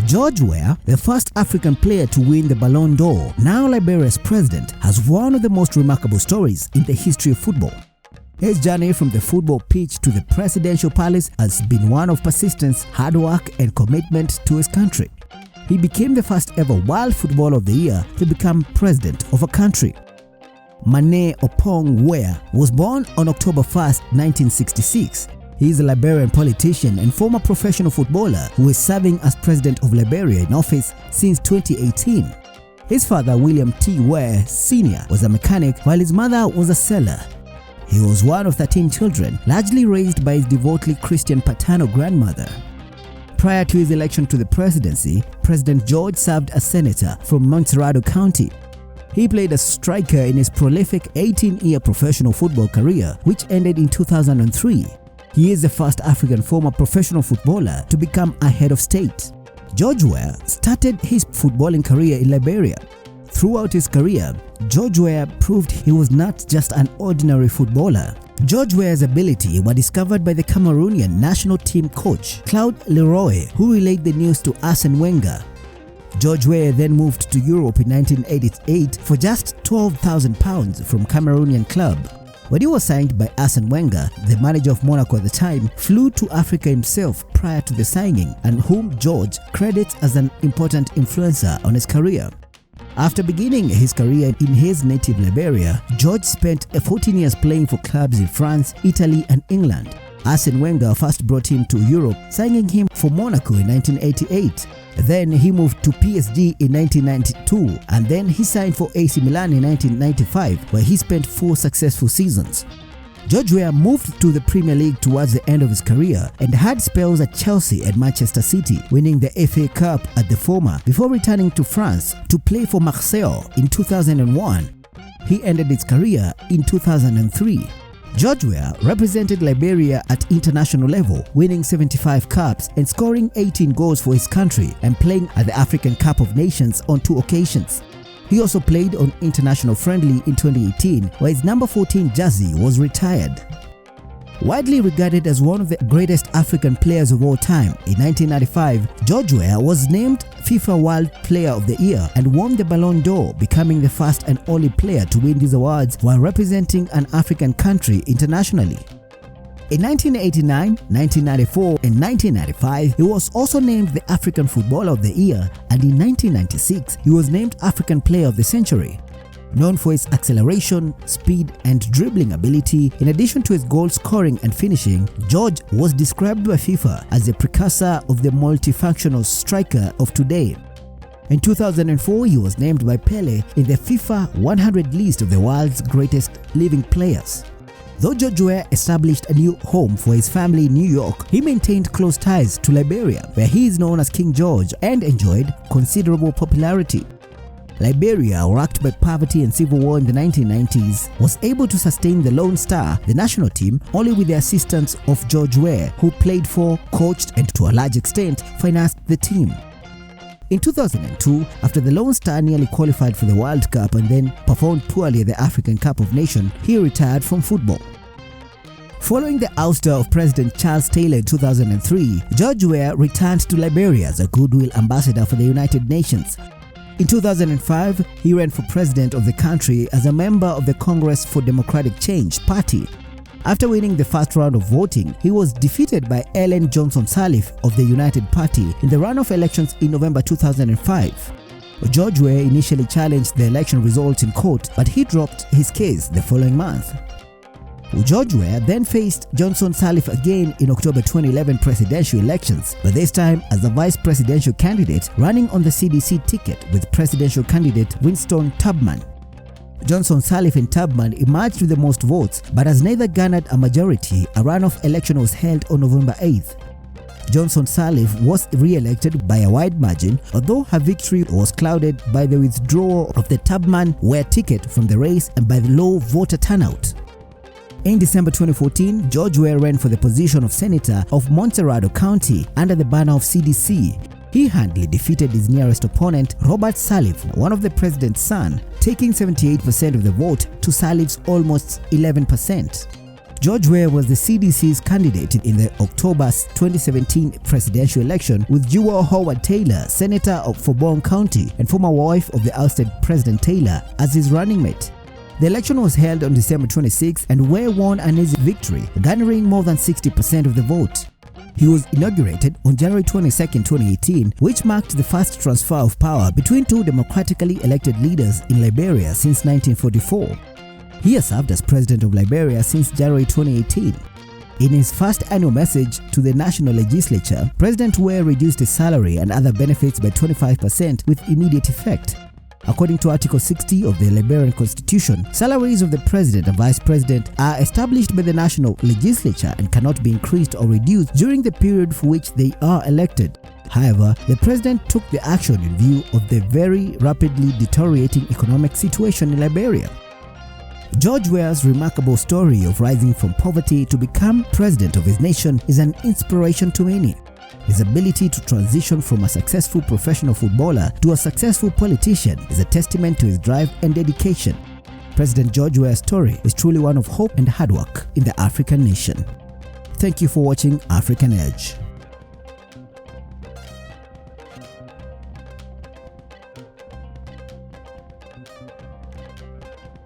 George Weah, the first African player to win the Ballon d'Or, now Liberia's president, has one of the most remarkable stories in the history of football. His journey from the football pitch to the presidential palace has been one of persistence, hard work, and commitment to his country. He became the first ever World Footballer of the Year to become president of a country. Manneh Weah was born on October 1, 1966. He is a Liberian politician and former professional footballer who is serving as president of Liberia in office since 2018. His father, William T. Weah Sr., was a mechanic while his mother was a sailor. He was one of 13 children, largely raised by his devotedly Christian paternal grandmother. Prior to his election to the presidency, President George served as senator from Montserrado County. He played as striker in his prolific 18-year professional football career, which ended in 2003. He is the first African former professional footballer to become a head of state. George Weah started his footballing career in Liberia. Throughout his career, George Weah proved he was not just an ordinary footballer. George Weah's ability were discovered by the Cameroonian national team coach Claude Leroy, who relayed the news to Arsene Wenger. George Weah then moved to Europe in 1988 for just £12,000 from Cameroonian club. When he was signed by Arsene Wenger, the manager of Monaco at the time flew to Africa himself prior to the signing, and whom George credits as an important influencer on his career. After beginning his career in his native Liberia, George spent 14 years playing for clubs in France, Italy, and England. Arsene Wenger first brought him to Europe, signing him for Monaco in 1988. Then he moved to PSG in 1992, and then he signed for AC Milan in 1995, where he spent 4 successful seasons. George Weah moved to the Premier League towards the end of his career and had spells at Chelsea and Manchester City, winning the FA Cup at the former before returning to France to play for Marseille in 2001. He ended his career in 2003. George Weah represented Liberia at international level, winning 75 caps and scoring 18 goals for his country and playing at the African Cup of Nations on 2 occasions. He also played on international friendly in 2018, where his number 14 jersey was retired. Widely regarded as one of the greatest African players of all time, in 1995, George Weah was named FIFA World Player of the Year and won the Ballon d'Or, becoming the first and only player to win these awards while representing an African country internationally. In 1989, 1994, and 1995, he was also named the African Footballer of the Year, and in 1996, he was named African Player of the Century. Known for his acceleration, speed, and dribbling ability, in addition to his goal scoring and finishing, George was described by FIFA as the precursor of the multifunctional striker of today. In 2004, he was named by Pele in the FIFA 100 list of the world's greatest living players. Though George Weah established a new home for his family in New York, he maintained close ties to Liberia, where he is known as King George and enjoyed considerable popularity. Liberia, racked by poverty and civil war in the 1990s, was able to sustain the Lone Star, the national team, only with the assistance of George Weah, who played for, coached, and to a large extent financed the team. In 2002, after the Lone Star nearly qualified for the World Cup and then performed poorly at the African Cup of Nations, he retired from football. Following the ouster of President Charles Taylor in 2003, George Weah returned to Liberia as a goodwill ambassador for the United Nations. In 2005, he ran for president of the country as a member of the Congress for Democratic Change party. After winning the first round of voting, he was defeated by Ellen Johnson Sirleaf of the United Party in the runoff elections in November 2005. George Weah initially challenged the election results in court, but he dropped his case the following month. George Weah then faced Johnson Sirleaf again in October 2011 presidential elections, but this time as a vice presidential candidate running on the CDC ticket with presidential candidate Winston Tubman. Johnson Sirleaf and Tubman emerged with the most votes, but as neither garnered a majority, a runoff election was held on November 8th. Johnson Sirleaf was re-elected by a wide margin, although her victory was clouded by the withdrawal of the Tubman-Weah ticket from the race and by the low voter turnout. In December 2014, George Weah ran for the position of Senator of Montserrado County under the banner of CDC. He handily defeated his nearest opponent, Robert Sirleaf, one of the president's son, taking 78% of the vote to Sirleaf's almost 11%. George Weah was the CDC's candidate in the October 2017 presidential election, with Jewel Howard Taylor, senator of Fobong County and former wife of the ousted President Taylor, as his running mate. The election was held on December 26 and Weah won an easy victory, garnering more than 60% of the vote. He was inaugurated on January 22, 2018, which marked the first transfer of power between two democratically elected leaders in Liberia since 1944. He has served as president of Liberia since January 2018. In his first annual message to the national legislature, President Weah reduced his salary and other benefits by 25% with immediate effect. According to Article 60 of the Liberian Constitution, salaries of the president and vice president are established by the national legislature and cannot be increased or reduced during the period for which they are elected. However, the president took the action in view of the very rapidly deteriorating economic situation in Liberia. George Weah's remarkable story of rising from poverty to become president of his nation is an inspiration to many. His ability to transition from a successful professional footballer to a successful politician is a testament to his drive and dedication. President George Weah's story is truly one of hope and hard work in the African nation. Thank you for watching African Edge.